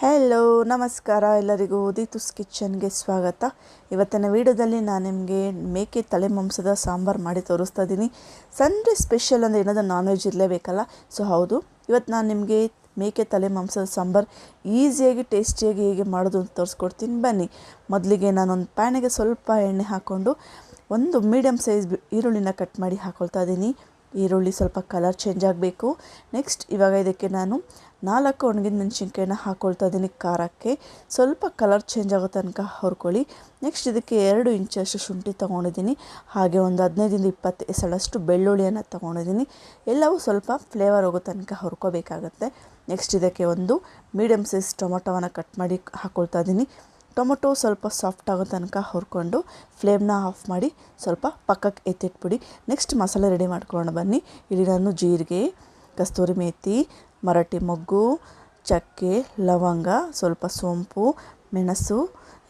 Hello ನಮಸ್ಕಾರ ಎಲ್ಲರಿಗೂ ದೀತುಸ್ ಕಿಚನ್ಗೆ ಸ್ವಾಗತ. ಇವತ್ತಿನ ವಿಡಿಯೋದಲ್ಲಿ ನಾನು ನಿಮಗೆ ಮೇಕೆ ತಲೆ ಮಾಂಸದ ಸಾಂಬಾರು ಮಾಡಿ ತೋರಿಸ್ತಾ ಇದ್ದೀನಿ. ಸಂಡೇ ಸ್ಪೆಷಲ್ ಅಂದರೆ ಏನಾದರೂ ನಾನ್ ವೆಜ್ ಇರಲೇಬೇಕಲ್ಲ. ಸೊ ಹೌದು, ಇವತ್ತು ನಾನು ನಿಮಗೆ ಮೇಕೆ ತಲೆ ಮಾಂಸದ ಸಾಂಬಾರು ಈಸಿಯಾಗಿ ಟೇಸ್ಟಿಯಾಗಿ ಹೇಗೆ ಮಾಡೋದು ಅಂತ ತೋರಿಸ್ಕೊಡ್ತೀನಿ ಬನ್ನಿ. ಮೊದಲಿಗೆ ನಾನೊಂದು ಪ್ಯಾನಿಗೆ ಸ್ವಲ್ಪ ಎಣ್ಣೆ ಹಾಕ್ಕೊಂಡು ಒಂದು ಮೀಡಿಯಮ್ ಸೈಜ್ ಈರುಳ್ಳಿನ ಕಟ್ ಮಾಡಿ ಹಾಕ್ಕೊಳ್ತಾ ಇದ್ದೀನಿ. ಈರುಳ್ಳಿ ಸ್ವಲ್ಪ ಕಲರ್ ಚೇಂಜ್ ಆಗಬೇಕು. ನೆಕ್ಸ್ಟ್ ಇವಾಗ ಇದಕ್ಕೆ ನಾನು 4 ಒಣಗಿದ ಮೆಣಸಿನ್ಕಾಯಿನ ಹಾಕ್ಕೊಳ್ತಾ ಇದ್ದೀನಿ. ಖಾರಕ್ಕೆ ಸ್ವಲ್ಪ ಕಲರ್ ಚೇಂಜ್ ಆಗೋ ತನಕ ಹುರ್ಕೊಳ್ಳಿ. ನೆಕ್ಸ್ಟ್ ಇದಕ್ಕೆ 2 ಇಂಚಷ್ಟು ಶುಂಠಿ ತೊಗೊಂಡಿದ್ದೀನಿ. ಹಾಗೆ ಒಂದು 15-20 ಎಸಳಷ್ಟು ಬೆಳ್ಳುಳ್ಳಿಯನ್ನು ತೊಗೊಂಡಿದ್ದೀನಿ. ಎಲ್ಲವೂ ಸ್ವಲ್ಪ ಫ್ಲೇವರ್ ಹೋಗೋ ತನಕ ಹುರ್ಕೋಬೇಕಾಗತ್ತೆ. ನೆಕ್ಸ್ಟ್ ಇದಕ್ಕೆ ಒಂದು ಮೀಡಿಯಮ್ ಸೈಜ್ ಟೊಮೊಟೊವನ್ನು ಕಟ್ ಮಾಡಿ ಹಾಕ್ಕೊಳ್ತಾ ಇದ್ದೀನಿ. ಟೊಮೊಟೊ ಸ್ವಲ್ಪ ಸಾಫ್ಟ್ ಆಗೋ ತನಕ ಹುರ್ಕೊಂಡು ಫ್ಲೇಮ್ನ ಆಫ್ ಮಾಡಿ ಸ್ವಲ್ಪ ಪಕ್ಕಕ್ಕೆ ಎತ್ತಿಟ್ಬಿಡಿ. ನೆಕ್ಸ್ಟ್ ಮಸಾಲೆ ರೆಡಿ ಮಾಡ್ಕೊಳ್ಳೋಣ ಬನ್ನಿ. ಇಲ್ಲಿ ನಾನು ಜೀರಿಗೆ, ಕಸ್ತೂರಿ ಮೇಥಿ, ಮರಾಠಿ ಮೊಗ್ಗು, ಚಕ್ಕೆ, ಲವಂಗ, ಸ್ವಲ್ಪ ಸೋಂಪು, ಮೆಣಸು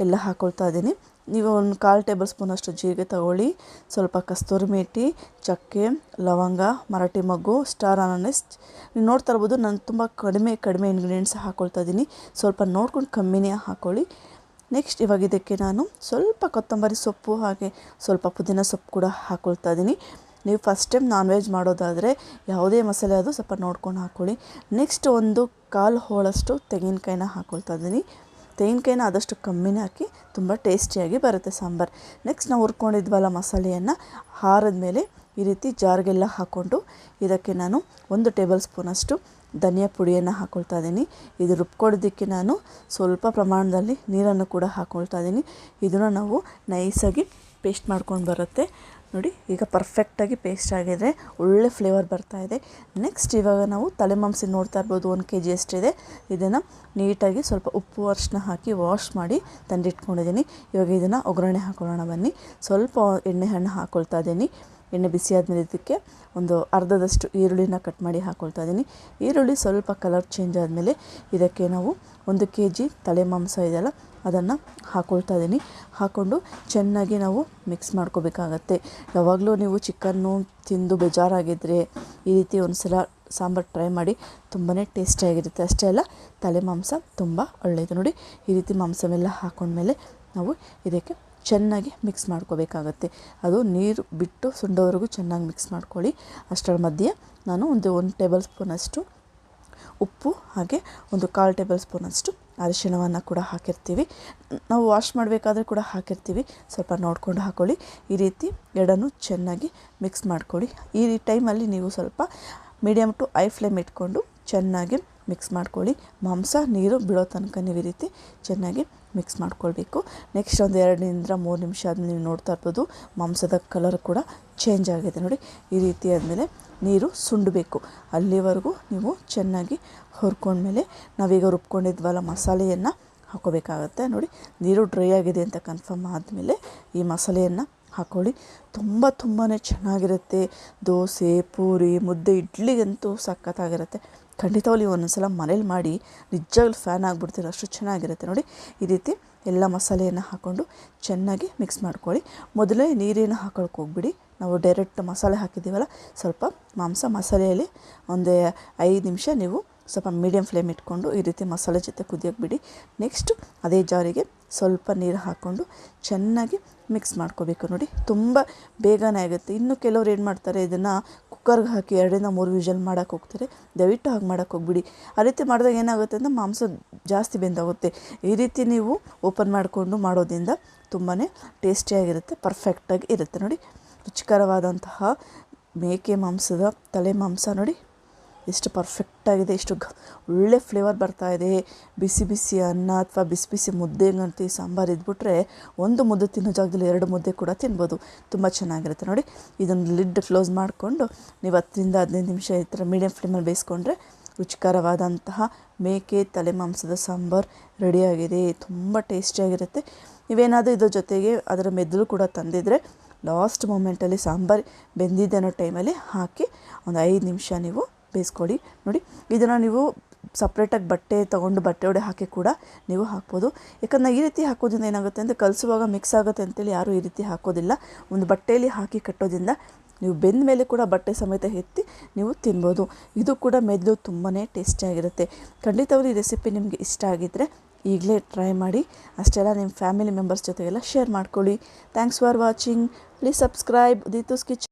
ಎಲ್ಲ ಹಾಕ್ಕೊಳ್ತಾ ಇದ್ದೀನಿ. ನೀವು ಒಂದು 1/4 ಟೇಬಲ್ ಸ್ಪೂನಷ್ಟು ಜೀರಿಗೆ ತಗೊಳ್ಳಿ. ಸ್ವಲ್ಪ ಕಸ್ತೂರಿ ಮೇಥಿ, ಚಕ್ಕೆ, ಲವಂಗ, ಮರಾಠಿ ಮೊಗ್ಗು, ಸ್ಟಾರ್ ಅನಾನಸ್. ನೀವು ನೋಡ್ತಾ ಇರ್ಬೋದು ನಾನು ತುಂಬ ಕಡಿಮೆ ಇಂಗ್ರೀಡಿಯೆಂಟ್ಸ್ ಹಾಕ್ಕೊಳ್ತಾ ಇದ್ದೀನಿ. ಸ್ವಲ್ಪ ನೋಡ್ಕೊಂಡು ಕಮ್ಮಿನೇ ಹಾಕ್ಕೊಳ್ಳಿ. ನೆಕ್ಸ್ಟ್ ಇವಾಗ ಇದಕ್ಕೆ ನಾನು ಸ್ವಲ್ಪ ಕೊತ್ತಂಬರಿ ಸೊಪ್ಪು ಹಾಗೆ ಸ್ವಲ್ಪ ಪುದೀನ ಸೊಪ್ಪು ಕೂಡ ಹಾಕ್ಕೊಳ್ತಾ ಇದ್ದೀನಿ. ನೀವು ಫಸ್ಟ್ ಟೈಮ್ ನಾನ್ ವೆಜ್ ಮಾಡೋದಾದರೆ ಯಾವುದೇ ಮಸಾಲೆ ಅದು ಸ್ವಲ್ಪ ನೋಡ್ಕೊಂಡು ಹಾಕ್ಕೊಳ್ಳಿ. ನೆಕ್ಸ್ಟ್ ಒಂದು 1/4 ಹೋಳಷ್ಟು ತೆಂಗಿನಕಾಯಿನ ಹಾಕ್ಕೊಳ್ತಾ ಇದ್ದೀನಿ. ತೆಂಗಿನಕಾಯಿನ ಆದಷ್ಟು ಕಮ್ಮಿನೇ ಹಾಕಿ, ತುಂಬ ಟೇಸ್ಟಿಯಾಗಿ ಬರುತ್ತೆ ಸಾಂಬಾರು. ನೆಕ್ಸ್ಟ್ ನಾವು ಹುರ್ಕೊಂಡಿದ್ವಲ್ಲ ಮಸಾಲೆಯನ್ನು ಹಾರಿದ ಮೇಲೆ ಈ ರೀತಿ ಜಾರ್ಗೆಲ್ಲ ಹಾಕ್ಕೊಂಡು ಇದಕ್ಕೆ ನಾನು 1 ಟೇಬಲ್ ಸ್ಪೂನಷ್ಟು ಧನಿಯಾ ಪುಡಿಯನ್ನು ಹಾಕ್ಕೊಳ್ತಾ ಇದ್ದೀನಿ. ಇದು ರುಬ್ಕೊಳ್ಳೋದಕ್ಕೆ ನಾನು ಸ್ವಲ್ಪ ಪ್ರಮಾಣದಲ್ಲಿ ನೀರನ್ನು ಕೂಡ ಹಾಕ್ಕೊಳ್ತಾ ಇದ್ದೀನಿ. ಇದನ್ನು ನಾವು ನೈಸಾಗಿ ಪೇಸ್ಟ್ ಮಾಡ್ಕೊಂಡು ಬರುತ್ತೆ ನೋಡಿ. ಈಗ ಪರ್ಫೆಕ್ಟಾಗಿ ಪೇಸ್ಟ್ ಆಗಿದೆ, ಒಳ್ಳೆ ಫ್ಲೇವರ್ ಬರ್ತಾಯಿದೆ. ನೆಕ್ಸ್ಟ್ ಇವಾಗ ನಾವು ತಲೆ ಮಾಂಸ ನೋಡ್ತಾ ಇರ್ಬೋದು 1 kg ಅಷ್ಟಿದೆ. ಇದನ್ನು ನೀಟಾಗಿ ಸ್ವಲ್ಪ ಉಪ್ಪು ಅರಿಶಿನ ಹಾಕಿ ವಾಶ್ ಮಾಡಿ ತಂದಿಟ್ಕೊಂಡಿದ್ದೀನಿ. ಇವಾಗ ಇದನ್ನು ಒಗ್ಗರಣೆ ಹಾಕೊಳ್ಳೋಣ ಬನ್ನಿ. ಸ್ವಲ್ಪ ಎಣ್ಣೆ ಹಾಕ್ಕೊಳ್ತಾ ಇದ್ದೀನಿ. ಎಣ್ಣೆ ಬಿಸಿ ಆದಮೇಲೆ ಇದಕ್ಕೆ ಒಂದು ಅರ್ಧದಷ್ಟು ಈರುಳ್ಳಿನ ಕಟ್ ಮಾಡಿ ಹಾಕ್ಕೊಳ್ತಾ ಇದ್ದೀನಿ. ಈರುಳ್ಳಿ ಸ್ವಲ್ಪ ಕಲರ್ ಚೇಂಜ್ ಆದಮೇಲೆ ಇದಕ್ಕೆ ನಾವು 1 kg ತಲೆ ಮಾಂಸ ಇದೆಯಲ್ಲ ಅದನ್ನು ಹಾಕ್ಕೊಳ್ತಾ ಇದ್ದೀನಿ. ಹಾಕ್ಕೊಂಡು ಚೆನ್ನಾಗಿ ನಾವು ಮಿಕ್ಸ್ ಮಾಡ್ಕೋಬೇಕಾಗತ್ತೆ. ಯಾವಾಗಲೂ ನೀವು ಚಿಕನ್ನು ತಿಂದು ಬೇಜಾರಾಗಿದ್ದರೆ ಈ ರೀತಿ ಒಂದು ಸಲ ಸಾಂಬಾರು ಟ್ರೈ ಮಾಡಿ, ತುಂಬಾ ಟೇಸ್ಟಿಯಾಗಿರುತ್ತೆ. ಅಷ್ಟೇ ಅಲ್ಲ, ತಲೆ ಮಾಂಸ ತುಂಬ ಒಳ್ಳೆಯದು ನೋಡಿ. ಈ ರೀತಿ ಮಾಂಸವೆಲ್ಲ ಹಾಕ್ಕೊಂಡ್ಮೇಲೆ ನಾವು ಇದಕ್ಕೆ ಚೆನ್ನಾಗಿ ಮಿಕ್ಸ್ ಮಾಡ್ಕೋಬೇಕಾಗತ್ತೆ. ಅದು ನೀರು ಬಿಟ್ಟು ಸುಂಡೋವರೆಗೂ ಚೆನ್ನಾಗಿ ಮಿಕ್ಸ್ ಮಾಡ್ಕೊಳ್ಳಿ. ಅಷ್ಟರ ಮಧ್ಯೆ ನಾನು ಒಂದು 1 ಟೇಬಲ್ ಸ್ಪೂನಷ್ಟು ಉಪ್ಪು ಹಾಗೆ ಒಂದು 1/4 ಟೇಬಲ್ ಸ್ಪೂನಷ್ಟು ಅರಿಶಿಣವನ್ನು ಕೂಡ ಹಾಕಿರ್ತೀವಿ. ನಾವು ವಾಶ್ ಮಾಡಬೇಕಾದ್ರೆ ಕೂಡ ಹಾಕಿರ್ತೀವಿ, ಸ್ವಲ್ಪ ನೋಡ್ಕೊಂಡು ಹಾಕ್ಕೊಳ್ಳಿ. ಈ ರೀತಿ ಎರಡನ್ನೂ ಚೆನ್ನಾಗಿ ಮಿಕ್ಸ್ ಮಾಡ್ಕೊಳ್ಳಿ. ಈ ಟೈಮಲ್ಲಿ ನೀವು ಸ್ವಲ್ಪ ಮೀಡಿಯಮ್ ಟು ಹೈ ಫ್ಲೇಮ್ ಇಟ್ಕೊಂಡು ಚೆನ್ನಾಗಿ ಮಿಕ್ಸ್ ಮಾಡ್ಕೊಳ್ಳಿ. ಮಾಂಸ ನೀರು ಬಿಡೋ ತನಕ ನೀವು ಈ ರೀತಿ ಚೆನ್ನಾಗಿ ಮಿಕ್ಸ್ ಮಾಡ್ಕೊಳ್ಬೇಕು. ನೆಕ್ಸ್ಟ್ ಒಂದು 2-3 ನಿಮಿಷ ಆದಮೇಲೆ ನೀವು ನೋಡ್ತಾ ಇರ್ಬೋದು ಮಾಂಸದ ಕಲರ್ ಕೂಡ ಚೇಂಜ್ ಆಗಿದೆ ನೋಡಿ. ಈ ರೀತಿ ಆದಮೇಲೆ ನೀರು ಸುಂಡಬೇಕು. ಅಲ್ಲಿವರೆಗೂ ನೀವು ಚೆನ್ನಾಗಿ ಹುರ್ಕೊಂಡ್ಮೇಲೆ ನಾವೀಗ ರುಬ್ಕೊಂಡಿದ್ವಲ್ಲ ಮಸಾಲೆಯನ್ನು ಹಾಕ್ಕೋಬೇಕಾಗತ್ತೆ ನೋಡಿ. ನೀರು ಡ್ರೈ ಆಗಿದೆ ಅಂತ ಕನ್ಫರ್ಮ್ ಆದಮೇಲೆ ಈ ಮಸಾಲೆಯನ್ನು ಹಾಕ್ಕೊಳ್ಳಿ. ತುಂಬಾ ಚೆನ್ನಾಗಿರುತ್ತೆ. ದೋಸೆ, ಪೂರಿ, ಮುದ್ದೆ, ಇಡ್ಲಿಗಂತೂ ಸಖತ್ತಾಗಿರುತ್ತೆ. ಖಂಡಿತವಾಗ್ಲೂ ಒಂದೊಂದ್ಸಲ ಮನೇಲಿ ಮಾಡಿ ನಿಜವಾಗ್ಲೂ ಫ್ಯಾನ್ ಆಗಿಬಿಡ್ತೀರ, ಅಷ್ಟು ಚೆನ್ನಾಗಿರುತ್ತೆ ನೋಡಿ. ಈ ರೀತಿ ಎಲ್ಲ ಮಸಾಲೆಯನ್ನು ಹಾಕ್ಕೊಂಡು ಚೆನ್ನಾಗಿ ಮಿಕ್ಸ್ ಮಾಡ್ಕೊಳ್ಳಿ. ಮೊದಲೇ ನೀರೇನು ಹಾಕೊಳಕ್ಕೆ ಹೋಗ್ಬಿಡಿ. ನಾವು ಡೈರೆಕ್ಟ್ ಮಸಾಲೆ ಹಾಕಿದ್ದೀವಲ್ಲ, ಸ್ವಲ್ಪ ಮಾಂಸ ಮಸಾಲೆಯಲ್ಲಿ ಒಂದು 5 ನಿಮಿಷ ನೀವು ಸ್ವಲ್ಪ ಮೀಡಿಯಮ್ ಫ್ಲೇಮ್ ಇಟ್ಕೊಂಡು ಈ ರೀತಿ ಮಸಾಲೆ ಜೊತೆ ಕುದಿಯೋಕೆ ಬಿಡಿ. ನೆಕ್ಸ್ಟ್ ಅದೇ ಜಾರಿಗೆ ಸ್ವಲ್ಪ ನೀರು ಹಾಕ್ಕೊಂಡು ಚೆನ್ನಾಗಿ ಮಿಕ್ಸ್ ಮಾಡ್ಕೋಬೇಕು ನೋಡಿ. ತುಂಬ ಬೇಗನೆ ಆಗುತ್ತೆ. ಇನ್ನು ಕೆಲವ್ರು ಏನು ಮಾಡ್ತಾರೆ, ಇದನ್ನು ಕುಕ್ಕರ್ಗೆ ಹಾಕಿ 2-3 ವಿಷಲ್ ಮಾಡೋಕ್ಕೆ ಹೋಗ್ತಾರೆ. ದಯವಿಟ್ಟು ಹಾಗೆ ಮಾಡೋಕ್ಕೆ ಹೋಗ್ಬಿಡಿ. ಆ ರೀತಿ ಮಾಡಿದಾಗ ಏನಾಗುತ್ತೆ ಅಂದರೆ ಮಾಂಸ ಜಾಸ್ತಿ ಬೆಂದಾಗುತ್ತೆ. ಈ ರೀತಿ ನೀವು ಓಪನ್ ಮಾಡಿಕೊಂಡು ಮಾಡೋದ್ರಿಂದ ತುಂಬಾ ಟೇಸ್ಟಿಯಾಗಿರುತ್ತೆ, ಪರ್ಫೆಕ್ಟಾಗಿ ಇರುತ್ತೆ ನೋಡಿ. ರುಚಿಕರವಾದಂತಹ ಮೇಕೆ ಮಾಂಸದ ತಲೆ ಮಾಂಸ ನೋಡಿ ಎಷ್ಟು ಪರ್ಫೆಕ್ಟಾಗಿದೆ, ಎಷ್ಟು ಒಳ್ಳೆ ಫ್ಲೇವರ್ ಬರ್ತಾಯಿದೆ. ಬಿಸಿ ಬಿಸಿ ಅನ್ನ ಅಥವಾ ಬಿಸಿ ಬಿಸಿ ಮುದ್ದೆಗಂತೂ ಈ ಸಾಂಬಾರು ಇದ್ಬಿಟ್ರೆ 1 ಮುದ್ದೆ ತಿನ್ನೋ ಜಾಗದಲ್ಲಿ 2 ಮುದ್ದೆ ಕೂಡ ತಿನ್ಬೋದು. ತುಂಬ ಚೆನ್ನಾಗಿರುತ್ತೆ ನೋಡಿ. ಇದನ್ನು ಲಿಡ್ ಕ್ಲೋಸ್ ಮಾಡಿಕೊಂಡು ನೀವು 10-15 ನಿಮಿಷ ಈ ಥರ ಮೀಡಿಯಮ್ ಫ್ಲೇಮಲ್ಲಿ ಬೇಯಿಸ್ಕೊಂಡ್ರೆ ರುಚಿಕರವಾದಂತಹ ಮೇಕೆ ತಲೆ ಮಾಂಸದ ಸಾಂಬಾರು ರೆಡಿಯಾಗಿದೆ. ತುಂಬ ಟೇಸ್ಟಿಯಾಗಿರುತ್ತೆ. ನೀವೇನಾದರೂ ಇದ್ರ ಜೊತೆಗೆ ಅದರ ಮೆದುಳು ಕೂಡ ತಂದಿದ್ರೆ ಲಾಸ್ಟ್ ಮೂಮೆಂಟಲ್ಲಿ ಸಾಂಬಾರು ಬೆಂದಿದೆ ಅನ್ನೋ ಟೈಮಲ್ಲಿ ಹಾಕಿ ಒಂದು 5 ನಿಮಿಷ ನೀವು ಬೇಯಿಸ್ಕೊಳ್ಳಿ ನೋಡಿ. ಇದನ್ನು ನೀವು ಸಪ್ರೇಟಾಗಿ ಬಟ್ಟೆ ತೊಗೊಂಡು ಬಟ್ಟೆ ಒಡೆ ಹಾಕಿ ಕೂಡ ನೀವು ಹಾಕ್ಬೋದು. ಯಾಕಂದರೆ ಈ ರೀತಿ ಹಾಕೋದ್ರಿಂದ ಏನಾಗುತ್ತೆ ಅಂದರೆ ಕಲಿಸುವಾಗ ಮಿಕ್ಸ್ ಆಗುತ್ತೆ ಅಂತೇಳಿ ಯಾರೂ ಈ ರೀತಿ ಹಾಕೋದಿಲ್ಲ. ಒಂದು ಬಟ್ಟೆಯಲ್ಲಿ ಹಾಕಿ ಕಟ್ಟೋದ್ರಿಂದ ನೀವು ಬೆಂದ ಮೇಲೆ ಕೂಡ ಬಟ್ಟೆ ಸಮೇತ ಎತ್ತಿ ನೀವು ತಿನ್ಬೋದು. ಇದು ಕೂಡ ಮೆದುಳು ತುಂಬಾ ಟೇಸ್ಟಿಯಾಗಿರುತ್ತೆ. ಖಂಡಿತವಾಗ್ಲೂ ಈ ರೆಸಿಪಿ ನಿಮಗೆ ಇಷ್ಟ ಆಗಿದ್ದರೆ ಈಗಲೇ ಟ್ರೈ ಮಾಡಿ. ಅಷ್ಟೆಲ್ಲ ನಿಮ್ಮ ಫ್ಯಾಮಿಲಿ ಮೆಂಬರ್ಸ್ ಜೊತೆಗೆಲ್ಲ ಶೇರ್ ಮಾಡ್ಕೊಳ್ಳಿ. Thanks for watching. Please subscribe Udithu's kitchen.